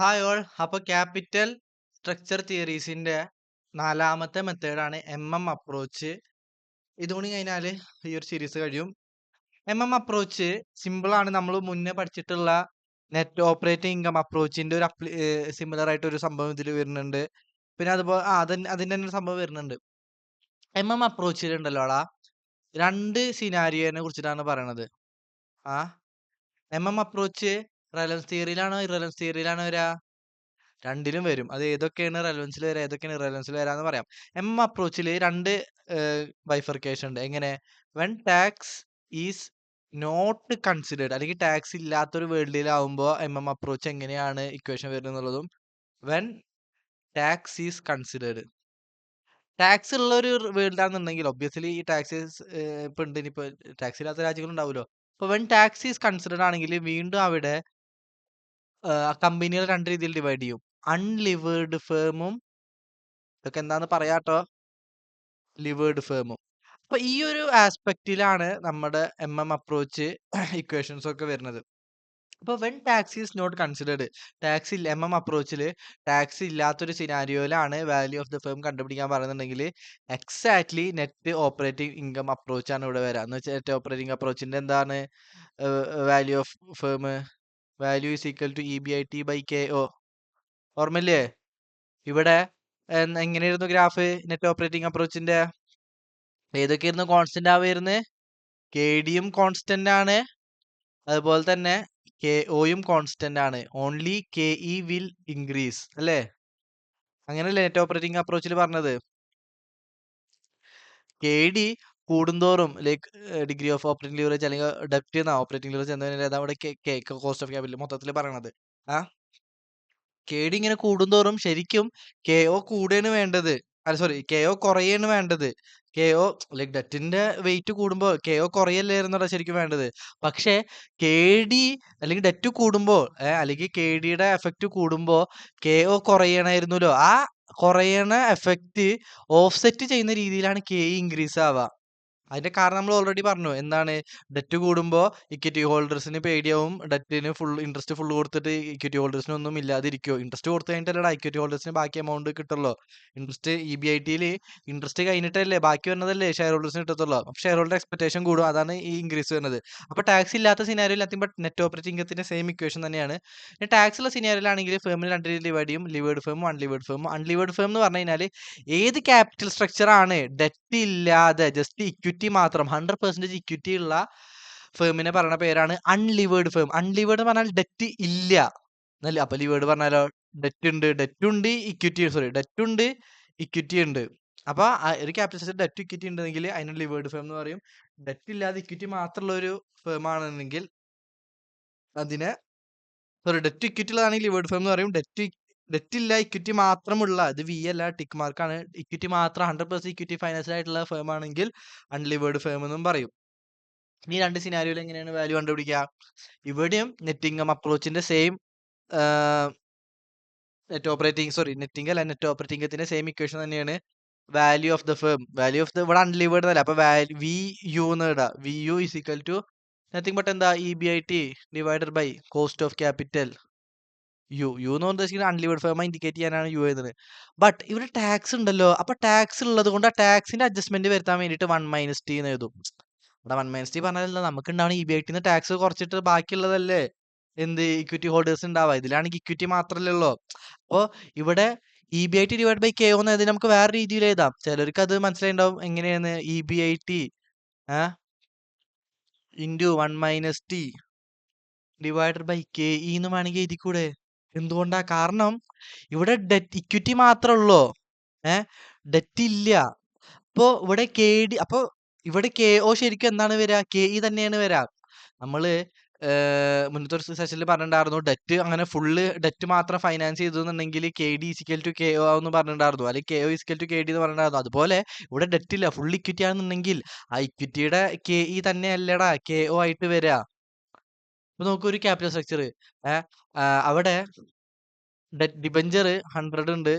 Hi all. അപ്പൊ capital structure തിയറീസിന്റെ 4ാമത്തെ മെത്തേഡാണ് approach. ഇതുകൂടി കഴിഞ്ഞാൽ ഈ ഒരു സീരീസ് കഴിയും. അപ്രോച്ച് സിമ്പിൾ ആണ്. നമ്മൾ മുന്നേ പഠിച്ചിട്ടുള്ള നെറ്റ് ഓപ്പറേറ്റിംഗ് ഇൻകം അപ്രോച്ചിന്റെ ഒരു സിമിലർ ആയിട്ട് ഒരു സംഭവം ഇതിൽ വരുന്നുണ്ട്. പിന്നെ അതുപോലെ അതിന്റെ തന്നെ ഒരു സംഭവം വരുന്നുണ്ട്. അപ്രോച്ചിലുണ്ടല്ലോടാ, 2 സിനാരിയോനെ കുറിച്ചിട്ടാണ് പറയണത്. ആ അപ്രോച്ച് റെലവൻസ് തിയറിയിലാണോ ഇറലവൻസ് തിയറിയിലാണോ വരാ? രണ്ടിലും വരും. അത് ഏതൊക്കെയാണ് റെലവൻസിൽ വരാ, ഏതൊക്കെയാണ് ഇറലവൻസിൽ വരാന്ന് പറയാം. അപ്രോച്ചിൽ 2 ബൈഫർക്കേഷൻ ഉണ്ട്. എങ്ങനെ? When tax is not considered, അല്ലെങ്കിൽ ടാക്സ് ഇല്ലാത്തൊരു വേൾഡിലാവുമ്പോ അപ്രോച്ച് എങ്ങനെയാണ് ഇക്വേഷൻ വരുന്നത് എന്നുള്ളതും, when tax is considered. Tax ഉള്ള ഒരു വേൾഡ് ആണെന്നുണ്ടെങ്കിൽ ഒബ്വിയസ്ലി ഈ ടാക്സസ് ഇപ്പൊ ഉണ്ട്. ഇനിയിപ്പോ ടാക്സ് ഇല്ലാത്ത രാജ്യങ്ങൾ ഉണ്ടാവുമല്ലോ. അപ്പൊ വെൻ ടാക്സ് ഈസ് കൺസിഡേർഡ് ആണെങ്കിൽ വീണ്ടും അവിടെ കമ്പനികൾ 2 രീതിയിൽ ഡിവൈഡ് ചെയ്യും. അൺലിവേർഡ് ഫേമും, ഇതൊക്കെ എന്താന്ന് പറയാട്ടോ, ലിവേർഡ് ഫേമും. അപ്പൊ ഈ ഒരു ആസ്പെക്റ്റിലാണ് നമ്മുടെ അപ്രോച്ച് ഇക്വേഷൻസ് ഒക്കെ വരുന്നത്. അപ്പൊ when tax is not considered, tax ഇല്ല അപ്രോച്ചിൽ ടാക്സ് ഇല്ലാത്തൊരു സിനാരിയോയിലാണ് വാല്യൂ ഓഫ് ദ ഫേം കണ്ടുപിടിക്കാൻ പറയുന്നുണ്ടെങ്കിൽ exactly net operating income approach ആണ് ഇവിടെ വരാം. എന്ന് വെച്ചാൽ നെറ്റ് ഓപ്പറേറ്റിംഗ് അപ്രോച്ചിന്റെ എന്താണ് value of firm? Value is equal to EBIT/KO. ഓർമ്മയില്ലേ? ഇവിടെ എങ്ങനെയായിരുന്നു ഗ്രാഫ് നെറ്റ് ഓപ്പറേറ്റിംഗ് അപ്രോച്ചിന്റെ? ഏതൊക്കെയായിരുന്നു കോൺസ്റ്റന്റ് ആവുന്നത്? KDയും കോൺസ്റ്റന്റ് ആണ്, അതുപോലെ തന്നെ KOയും കോൺസ്റ്റന്റ് ആണ്. ഓൺലി KE വിൽ ഇൻക്രീസ് അല്ലേ? അങ്ങനെയല്ലേ നെറ്റ് ഓപ്പറേറ്റിംഗ് അപ്രോച്ചിൽ പറഞ്ഞത്? KD കൂടുന്തോറും like degree of operating leverage അല്ലെങ്കിൽ ഡെപ്റ്റ് എന്ന ഓപ്പറേറ്റിംഗ് ലിവറേജ് എന്നതിന് അവിടെ കോസ്റ്റ് ഓഫ് ക്യാപിറ്റൽ മൊത്തത്തിൽ പറയണത്. KD ഇങ്ങനെ കൂടുന്തോറും ശരിക്കും KO കൂടുകയാണ് വേണ്ടത്. അല്ല സോറി, KO കുറയാണ് വേണ്ടത്. KO ലൈക്ക് ഡെറ്റിന്റെ വെയിറ്റ് കൂടുമ്പോ KO കുറയല്ലായിരുന്നോ ശരിക്കും വേണ്ടത്. പക്ഷെ KD അല്ലെങ്കിൽ ഡെറ്റ് കൂടുമ്പോ അല്ലെങ്കിൽ KDയുടെ എഫക്റ്റ് കൂടുമ്പോ KO കുറയണായിരുന്നല്ലോ. ആ കുറയണ എഫക്റ്റ് ഓഫ്സെറ്റ് ചെയ്യുന്ന രീതിയിലാണ് KE ഇൻക്രീസ് ആവുക. അതിന്റെ കാരണം നമ്മൾ ഓൾറെഡി പറഞ്ഞു. എന്താണ്? ഡെറ്റ് കൂടുമ്പോ ഇക്വിറ്റി ഹോൾഡേഴ്സിന് പേടിയാവും. ഡെറ്റിന് ഇൻട്രസ്റ്റ് ഫുൾ കൊടുത്തിട്ട് ഇക്വിറ്റി ഹോൾഡേഴ്സിന് ഒന്നും ഇല്ലാതിരിക്കോ? ഇൻട്രസ്റ്റ് കൊടുത്തു കഴിഞ്ഞിട്ടല്ലടാ ഇക്വിറ്റി ഹോൾഡേഴ്സിന് ബാക്കി എമൗണ്ട് കിട്ടുള്ളൂ. ഇൻട്രസ്റ്റ് EBITയിൽ ഇൻട്രസ്റ്റ് കഴിഞ്ഞിട്ടല്ലേ ബാക്കി വരുന്നതല്ലേ ഷെയർ ഹോൾഡേഴ്സിന് കിട്ടത്തുള്ളൂ. അപ്പൊ ഷെയർ ഹോൾഡർ എക്സ്പെക്ടേഷൻ കൂടും. അതാണ് ഈ ഇൻക്രീസ് വരുന്നത്. അപ്പൊ ടാക്സ് ഇല്ലാത്ത സിനാരിയോയിൽ നത്തിങ് ബട്ട് നെറ്റ് ഓപ്പറേറ്റിംഗ് ഇൻകത്തിന്റെ സെയിം ഇക്വേഷൻ തന്നെയാണ്. ടാക്സ് ഉള്ള സിനാരിയോയിലാണെങ്കിൽ ഫേമിൽ 2 രീതിയിൽ ഡിവൈഡ് ചെയ്യും. ലിവേർഡ് ഫേമും അൺലിവേർഡ് ഫേമും. അൺലിവേർഡ് ഫേം എന്ന് പറഞ്ഞു കഴിഞ്ഞാൽ ഏത് ക്യാപിറ്റൽ സ്ട്രക്ചർ ആണ് ഡെറ്റ് ഇല്ലാതെ ജസ്റ്റ് ഇക്വിറ്റി മാത്രം 100% ഇക്വിറ്റി ഉള്ള ഫേമിനെ പറയുന്ന പേരാണ് അൺലിവേർഡ് ഫേം. അൺലിവേർഡ് പറഞ്ഞാൽ ഡെറ്റ് ഇല്ല എന്നല്ലേ. അപ്പൊ ലിവേർഡ് പറഞ്ഞാലോ ഡെറ്റ് ഉണ്ട്, ഡെറ്റ് ഉണ്ട് ഇക്വിറ്റി ഉണ്ട്. അപ്പൊ ഒരു ക്യാപിറ്റൽ സ്ട്രക്ചർ ഡെറ്റ് ഇക്വിറ്റി ഉണ്ടെങ്കിൽ അതിന് ലിവേർഡ് ഫേം എന്ന് പറയും. ഡെറ്റ് ഇല്ലാതെ ഇക്വിറ്റി മാത്രമുള്ള ഒരു ഫേം ആണെന്നെങ്കിൽ അതിനെ ഡെറ്റ് ഇക്വിറ്റി ഉള്ളതാണെങ്കിൽ ലിവേർഡ് ഫേം എന്ന് പറയും. ഡെറ്റ് ഇല്ല ഇക്വിറ്റി മാത്രമുള്ള, ഇത് വി അല്ല ടിക്ക് മാർക്കാണ്, ഇക്വിറ്റി മാത്രം 100% ഇക്വിറ്റി ഫൈനാൻഷ്യൽ ആയിട്ടുള്ള ഫേം ആണെങ്കിൽ അൺലിവേർഡ് ഫേം എന്നും പറയും. ഈ 2 സിനാരിയോയിൽ എങ്ങനെയാണ് വാല്യൂ കണ്ടുപിടിക്കുക? ഇവിടെയും നെറ്റ് ഇൻകം അപ്രോച്ചിന്റെ സെയിം നെറ്റ് ഓപ്പറേറ്റിംഗ് ഇൻകത്തിന്റെ സെയിം ഇക്വേഷൻ തന്നെയാണ്. വാല്യൂ ഓഫ് ദ ഫേം, ഇവിടെ അൺലിവേർഡ് അല്ല. അപ്പൊ VU എന്ന് ഇടാം. VU is equal to nothing but എന്താ EBIT divided by cost of capital U എന്ന് ഉദ്ദേശിക്കുന്നത് അൺലിവേർഡ് ഫേം ഇൻഡിക്കേറ്റ് ചെയ്യാനാണ് യു എന്നത്. ബട്ട് ഇവിടെ ടാക്സ് ഉണ്ടല്ലോ. അപ്പൊ ടാക്സ് ഉള്ളത് കൊണ്ട് ആ ടാക്സിന്റെ അഡ്ജസ്റ്റ്മെന്റ് വരുത്താൻ വേണ്ടിയിട്ട് 1 - T എന്ന് എഴുതും. ഇവിടെ 1 - T പറഞ്ഞാൽ നമുക്ക് ഉണ്ടാവുന്ന EBIT ടാക്സ് കുറച്ചിട്ട് ബാക്കിയുള്ളതല്ലേ എന്ത് ഇക്വിറ്റി ഹോൾഡേഴ്സ് ഉണ്ടാവുക. ഇതിലാണെങ്കിൽ ഇക്വിറ്റി മാത്രമല്ലേ ഉള്ളൂ. അപ്പോ ഇവിടെ EBIT ഡിവൈഡ് ബൈ KO എന്ന് നമുക്ക് വേറെ രീതിയിൽ എഴുതാം. ചിലർക്ക് അത് മനസ്സിലായിണ്ടാവും എങ്ങനെയാണ്. EBIT into 1 - T divided by KE എന്ന് വേണമെങ്കിൽ എഴുതിക്കൂടെ? എന്തുകൊണ്ടാ? കാരണം ഇവിടെ ഡെറ്റ് ഇക്വിറ്റി മാത്രമേ ഉള്ളൂ, ഡെറ്റ് ഇല്ല. അപ്പോ ഇവിടെ KO ശരിക്കും എന്താണ് വരിക? KE തന്നെയാണ് വരിക. നമ്മള് മുന്നത്തെ ഒരു സെഷനിൽ പറഞ്ഞിട്ടുണ്ടായിരുന്നു, ഡെറ്റ് അങ്ങനെ ഫുള്ള് ഡെറ്റ് മാത്രം ഫൈനാൻസ് ചെയ്തെന്നുണ്ടെങ്കിൽ KD ഈക്വൽ ടു KO എന്ന് പറഞ്ഞിട്ടുണ്ടായിരുന്നു, അല്ലെങ്കിൽ KO ഈക്വൽ ടു KD എന്ന് പറഞ്ഞിട്ടുണ്ടായിരുന്നു. അതുപോലെ ഇവിടെ ഡെറ്റ് ഇല്ല, ഫുൾ ഇക്വിറ്റി ആണെന്നുണ്ടെങ്കിൽ ആ ഇക്വിറ്റിയുടെ KE തന്നെ അല്ലടാ KO ആയിട്ട് വരിക. അപ്പൊ നോക്കൂ, ഒരു ക്യാപിറ്റൽ സ്ട്രക്ചർ അവിടെ ഡിബഞ്ചർ 100 ഉണ്ട്,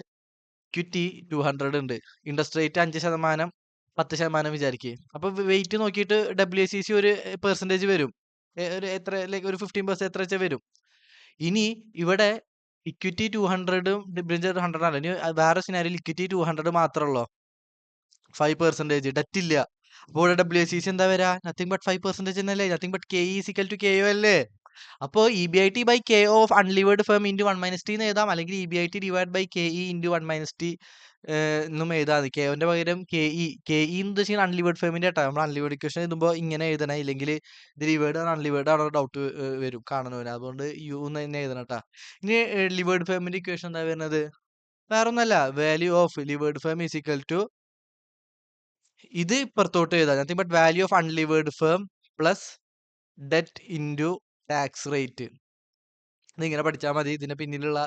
ഇക്വിറ്റി 200 ഉണ്ട്, ഇൻട്രസ്റ്റ് റേറ്റ് 5%, 10% വിചാരിക്കുക. അപ്പൊ വെയിറ്റ് നോക്കിയിട്ട് WACC ഒരു പെർസെന്റേജ് വരും. ഒരു എത്ര, ലൈക്ക് ഒരു 15% എത്ര വെച്ചാൽ വരും. ഇനി ഇവിടെ ഇക്വിറ്റി 200 ഡിബഞ്ചർ 100 ആണ്. ഇനി വേറെ സിനാരിയോയിൽ ഇക്വിറ്റി 200 മാത്രമല്ലോ 5% ഡെറ്റ് ഇല്ല. അപ്പോൾ ഇവിടെ WACC എന്താ വരാ? നത്തിങ് ബട്ട് 5% എന്നല്ലേ? Nothing but KE is equal to KO അല്ലേ? അപ്പോൾ EBIT by KO of unlevered firm into 1 minus t എന്ന് എഴുതാം, അല്ലെങ്കിൽ EBIT divided by KE into 1 minus t എന്നും എഴുതാം. KOന്റെ പകരം KE എന്ന് ഉദ്ദേശിക്കുന്നത് അൺലിവേർഡ് ഫേമിന്റെ കേട്ടോ. നമ്മൾ അൺലിവേർഡ് ഇക്വേഷൻ എഴുതുമ്പോൾ ഇങ്ങനെ എഴുതണം, ഇല്ലെങ്കിൽ ഇത് ലിവേർഡ് ആണ് അൺലിവേർഡ് ആണോ ഡൗട്ട് വരും കാണുന്നവന്. അതുകൊണ്ട് യു എന്ന് തന്നെ എഴുതണം കേട്ടോ. ഇനി ലിവേർഡ് ഫേമിന്റെ ഇക്വേഷൻ എന്താ വരുന്നത്? വേറെ ഒന്നല്ല, value of levered firm is equal to, ഇത് ഇപ്പുറത്തോട്ട് എഴുതാം, nothing but value of unlevered firm plus debt into tax rate. ഇതിങ്ങനെ പഠിച്ചാൽ മതി. ഇതിന്റെ പിന്നിലുള്ള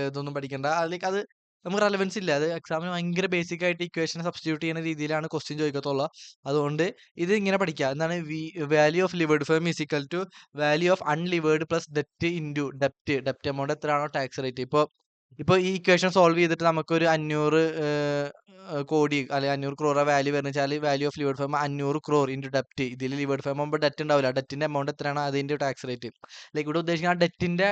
ഇതൊന്നും പഠിക്കണ്ട. അതിലേക്ക് അത് നമുക്ക് റെലവൻസ് ഇല്ല. അത് എക്സാമിന് ഭയങ്കര ബേസിക് ആയിട്ട് ഇക്വേഷൻ സബ്സ്റ്റിറ്റ്യൂട്ട് ചെയ്യുന്ന രീതിയിലാണ് ക്വസ്റ്റ്യൻ ചോദിക്കത്തുള്ളൂ. അതുകൊണ്ട് ഇത് ഇങ്ങനെ പഠിക്കുക. എന്താണ് value of levered firm is equal to value of unlevered plus debt into ഡെപ്റ്റ് എമൗണ്ട് എത്രയാണോ ടാക്സ് റേറ്റ്. ഇപ്പോൾ ഈ ഇക്വേഷൻ സോൾവ് ചെയ്തിട്ട് നമുക്കൊരു 500 കോടി അല്ലെങ്കിൽ 500 crore വാല്യൂ വരുന്ന വെച്ചാൽ value of levered firm 500 crore into ഡെപ്റ്റ്. ഇതിൽ ലിവേർഡ് ഫേം ആകുമ്പോൾ ഡെറ്റ് ഉണ്ടാവില്ല. ഡെറ്റിന്റെ എമൗണ്ട് എത്രയാണോ അതിന്റെ ടാക്സ് റേറ്റ്. ലൈക്ക് ഇവിടെ ഉദ്ദേശിക്കുന്ന ആ ഡെറ്റിന്റെ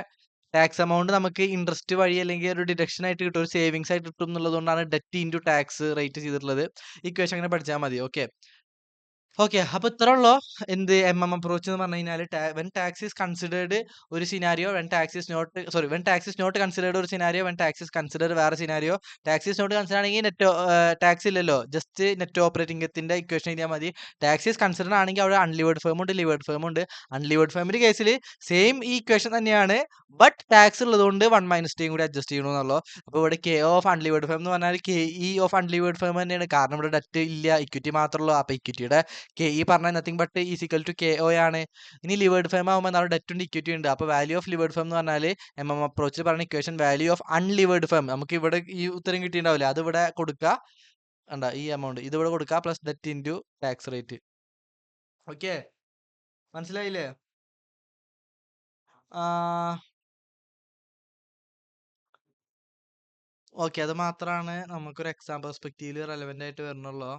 ടാക്സ് എമൗണ്ട് നമുക്ക് ഇൻട്രസ്റ്റ് വഴി അല്ലെങ്കിൽ ഒരു ഡിഡക്ഷൻ ആയിട്ട് കിട്ടും, ഒരു സേവിങ്സ് ആയിട്ട് കിട്ടും എന്നുള്ളതുകൊണ്ടാണ് ഡെറ്റ് ഇൻറ്റു ടാക്സ് റേറ്റ് ചെയ്തിട്ടുള്ളത്. ഇക്വേഷൻ അങ്ങനെ പഠിച്ചാൽ മതി. ഓക്കെ അപ്പൊ ഇത്ര ഉള്ളോ എന്ത് അപ്രോച്ച് എന്ന് പറഞ്ഞു കഴിഞ്ഞാൽ, വെൻ ടാക്സ് ഈസ് കൺസിഡേർഡ് ഒരു scenario, when tax is not considered ഒരു scenario, when tax is considered വേറെ scenario. Tax is not consider ആണെങ്കിൽ ടാക്സ് ഇല്ലല്ലോ, ജസ്റ്റ് നെറ്റ് ഓപ്പറേറ്റിംഗ് എത്തിന്റെ ഇക്വേഷൻ എഴുതിയാൽ മതി. ടാക്സ് ഈസ് കൺസിഡർ ആണെങ്കിൽ അവിടെ അൺലിവേർഡ് ഫേം ഉണ്ട്, ലിവേർഡ് ഫേം ഉണ്ട്. അൺലിവേർഡ് ഫേമിന്റെ കേസിൽ സെയിം ഈ ഇക്വേഷൻ തന്നെയാണ്, ബട്ട് ടാക്സ് ഉള്ളതുകൊണ്ട് 1 minus t കൂടി അഡ്ജസ്റ്റ് ചെയ്യണമെന്നുള്ളൂ. അപ്പോൾ ഇവിടെ കെ ഓഫ് അൺലിവേർഡ് ഫേം എന്ന് പറഞ്ഞാൽ KE ഓഫ് അൺലിവേർഡ് ഫേം തന്നെയാണ്, കാരണം ഇവിടെ ഡെറ്റ് ഇല്ല, ഇക്വിറ്റി മാത്രമല്ലോ. അപ്പൊ ഇക്വിറ്റിയുടെ KE പറഞ്ഞാൽ nothing but is equal to KO ആണ്. ഇനി ലിവേർഡ് ഫേം ആകുമ്പോൾ നമ്മുടെ ഡെറ്റ് ഉണ്ട്, ഇക്വിറ്റി ഉണ്ട്. അപ്പോൾ വാല്യൂ ഓഫ് ലിവേർഡ് ഫേം എന്ന് പറഞ്ഞാൽ അപ്രോച്ചിൽ പറഞ്ഞ equation value of unlevered firm, നമുക്ക് ഇവിടെ ഈ ഉത്തരം കിട്ടിയിട്ടുണ്ടാവില്ല, അത് ഇവിടെ കൊടുക്കുക. ഈ എമൗണ്ട് ഇത് ഇവിടെ കൊടുക്കുക, plus debt into tax rate. Okay, മനസ്സിലായില്ലേ? ഓക്കെ, അത് മാത്രമാണ് നമുക്കൊരു എക്സാം പെർസ്പെക്റ്റീവില് റെലവെന്റ് ആയിട്ട് വരണുള്ളൂ.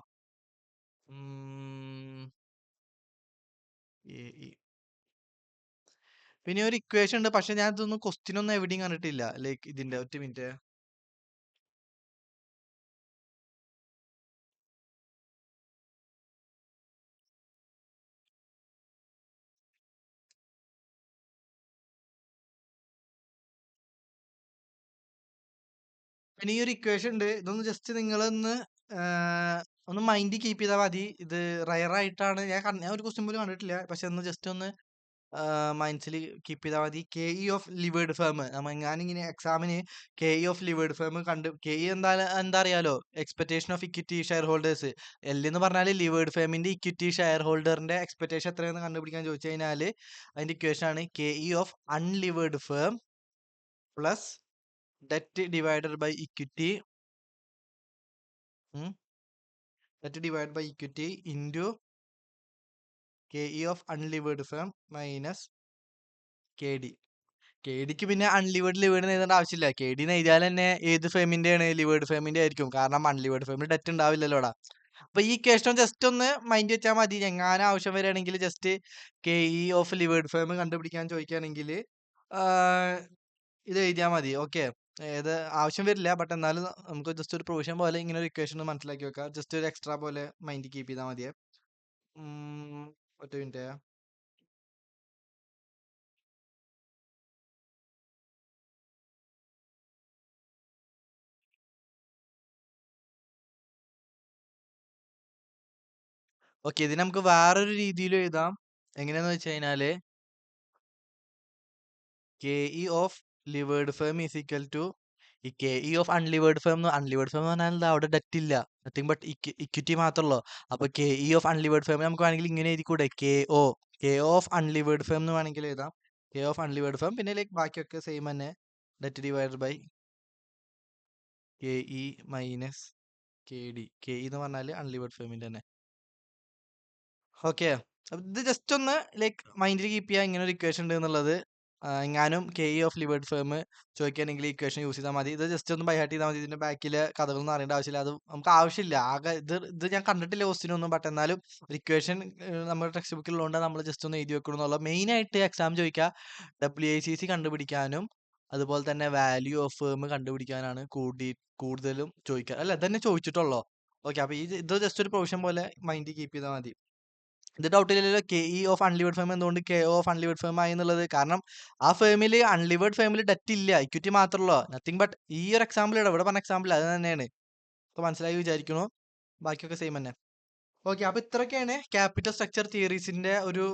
പിന്നെ ഒരു ഇക്വേഷൻ ഉണ്ട്, പക്ഷെ ഞാൻ ഇതൊന്നും ക്വസ്റ്റ്യൻ ഒന്നും എവിടെയും കണ്ടിട്ടില്ല. ലൈക്ക് ഇതിന്റെ ഒറ്റ മിനിറ്റ്. പിന്നെ ഈ ഒരു ഇക്വേഷൻ ഉണ്ട്, ഇതൊന്ന് ജസ്റ്റ് നിങ്ങളൊന്ന് ഒന്ന് മൈൻഡ് കീപ്പ് ചെയ്താൽ മതി. ഇത് റയർ ആയിട്ടാണ് ഞാൻ ഒരു ക്വസ്റ്റ്യൻ പോലും കണ്ടിട്ടില്ല, പക്ഷെ ഒന്ന് ജസ്റ്റ് ഒന്ന് മൈൻഡ്സിൽ കീപ്പ് ചെയ്താൽ മതി. KE ഓഫ് ലിവേർഡ് ഫേം, ഞാനിങ്ങനെ എക്സാമിന് KE of levered firm KE എന്താ അറിയാലോ, expectation of equity share holders. L എന്ന് പറഞ്ഞാൽ ലിവേർഡ് ഫേമിന്റെ ഇക്വിറ്റി ഷെയർ ഹോൾഡറിന്റെ എക്സ്പെക്ടേഷൻ എത്രയെന്ന് കണ്ടുപിടിക്കാൻ ചോദിച്ചു കഴിഞ്ഞാൽ അതിന്റെ ഇക്വേഷൻ ആണ് KE of unlevered firm plus debt divided by equity into KE of unlevered firm minus KD. KDക്ക് പിന്നെ അൺലിവേർഡ് ലിവേർഡ് എഴുതേണ്ട ആവശ്യമില്ല. KD എഴുതിയാൽ തന്നെ ഏത് ഫേമിന്റെയാണ്, ലിവേർഡ് ഫേമിന്റെ ആയിരിക്കും, കാരണം അൺലിവേർഡ് ഫേമിന് ഡെറ്റ് ഉണ്ടാവില്ലല്ലോടാ. അപ്പൊ ഈ ക്വസ്റ്റൻ ജസ്റ്റ് ഒന്ന് മൈൻഡ് വെച്ചാൽ മതി. എങ്ങാനും ആവശ്യം വരികയാണെങ്കിൽ just KE of levered firm കണ്ടുപിടിക്കാൻ ചോദിക്കുകയാണെങ്കിൽ ഇത് എഴുതിയാൽ മതി. ഓക്കെ, ഏത് ആവശ്യം വരില്ല, ബട്ട് എന്നാലും നമുക്ക് ജസ്റ്റ് ഒരു പ്രൊവിഷൻ പോലെ ഇങ്ങനെ ഒരു ഇക്വേഷൻ മനസ്സിലാക്കി വെക്കാം. ജസ്റ്റ് ഒരു എക്സ്ട്രാ പോലെ മൈൻഡ് കീപ്പ് ചെയ്താൽ മതിയെ. ഒറ്റ മിനിറ്റ്. ഓക്കെ, ഇത് നമുക്ക് വേറൊരു രീതിയിൽ എഴുതാം. എങ്ങനെയാന്ന് വെച്ച് കഴിഞ്ഞാല് KE of levered firm is equal to ഈ KE ഓഫ് അൺലിവേർഡ് ഫേം എന്ന് പറഞ്ഞാൽ എന്താ, അവിടെ ഡെറ്റ് ഇല്ല, നത്തിങ് ബട്ട് ഇക്വിറ്റി മാത്രമല്ലോ. അപ്പൊ KE ഓഫ് അൺലിവേർഡ് ഫേം നമുക്ക് വേണമെങ്കിൽ ഇങ്ങനെ എഴുതിക്കൂടെ, KO ഓഫ് അൺലിവേർഡ് ഫേം എന്ന് വേണമെങ്കിൽ എഴുതാം. KO ഓഫ് അൺലിവേർഡ് ഫേം, പിന്നെ ലൈക്ക് ബാക്കിയൊക്കെ സെയിം തന്നെ, debt divided by KE minus KD. KE എന്ന് പറഞ്ഞാൽ അൺലിവേർഡ് ഫേമിന്റെ തന്നെ. ഓക്കെ, ഇത് ജസ്റ്റ് ഒന്ന് ലൈക്ക് മൈൻഡിൽ കീപ്പ് ചെയ്യുക, ഇങ്ങനെ ഒരു ഇക്വേഷൻ ഉണ്ട് എന്നുള്ളത്. എങ്ങാനും KE ഓഫ് ലിവേർഡ് ഫേം ചോദിക്കുകയാണെങ്കിൽ ഇക്വേഷൻ യൂസ് ചെയ്താൽ മതി. ഇത് ജസ്റ്റ് ഒന്ന് ബൈ ഹാർട്ട് ചെയ്താൽ മതി. ഇതിന്റെ ബാക്കിലെ കഥകളൊന്നും അറിയേണ്ട ആവശ്യമില്ല, അത് നമുക്ക് ആവശ്യമില്ല. ആകെ ഇത് ഞാൻ കണ്ടിട്ടില്ല ക്വസ്റ്റ്യൻ ഒന്നും, ബട്ട് എന്നാലും ഒരു ഇക്വേഷൻ നമ്മുടെ ടെക്സ്റ്റ് ബുക്കിലുള്ളതുകൊണ്ട് നമ്മൾ ജസ്റ്റ് ഒന്ന് എഴുതി വെക്കണം എന്നുള്ള. മെയിൻ ആയിട്ട് എക്സാം ചോദിക്കുക WACC കണ്ടുപിടിക്കാനും അതുപോലെ തന്നെ വാല്യൂ ഓഫ് ഫേം കണ്ടുപിടിക്കാനാണ് കൂടുതലും ചോദിക്കുക. അല്ല ഇതന്നെ ചോദിച്ചിട്ടുള്ളോ? ഓക്കെ, അപ്പൊ ഇത് ജസ്റ്റ് ഒരു പ്രൊവിഷൻ പോലെ മൈൻഡ് കീപ്പ് ചെയ്താൽ മതി. ഇത് ഡൗട്ടില്ലല്ലോ KE ഓഫ് അൺലിവേർഡ് ഫേം എന്തുകൊണ്ട് KO ഓഫ് അൺലിവേർഡ് ഫേം ആയി എന്നുള്ളത്. കാരണം ആ ഫേമിൽ അൺലിവേർഡ് ഫേമിൽ ഡെറ്റ് ഇല്ല, ഇക്വിറ്റി മാത്രമല്ലോ, നത്തിങ് ബട്ട് ഈ ഒരു എക്സാമ്പിൾ ഇവിടെ പറഞ്ഞ എക്സാമ്പിൾ അത് തന്നെയാണ്. ഇപ്പൊ മനസ്സിലായി വിചാരിക്കണു, ബാക്കിയൊക്കെ സെയിം തന്നെ. ഓക്കെ, അപ്പൊ ഇത്രയൊക്കെയാണ് ക്യാപിറ്റൽ സ്ട്രക്ചർ തിയറീസിന്റെ ഒരു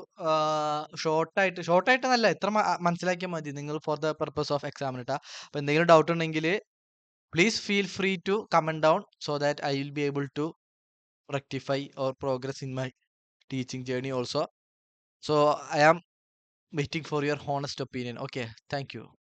ഷോർട്ടായിട്ട് നല്ല ഇത്ര മനസ്സിലാക്കിയാൽ മതി നിങ്ങൾ ഫോർ ദ പർപ്പസ് ഓഫ് എക്സാമിന് കേട്ടാ. അപ്പൊ എന്തെങ്കിലും ഡൗട്ട് ഉണ്ടെങ്കിൽ please feel free to comment down so that I will be able to rectify or progress in my teaching journey also. So I am waiting for your honest opinion. Okay, thank you.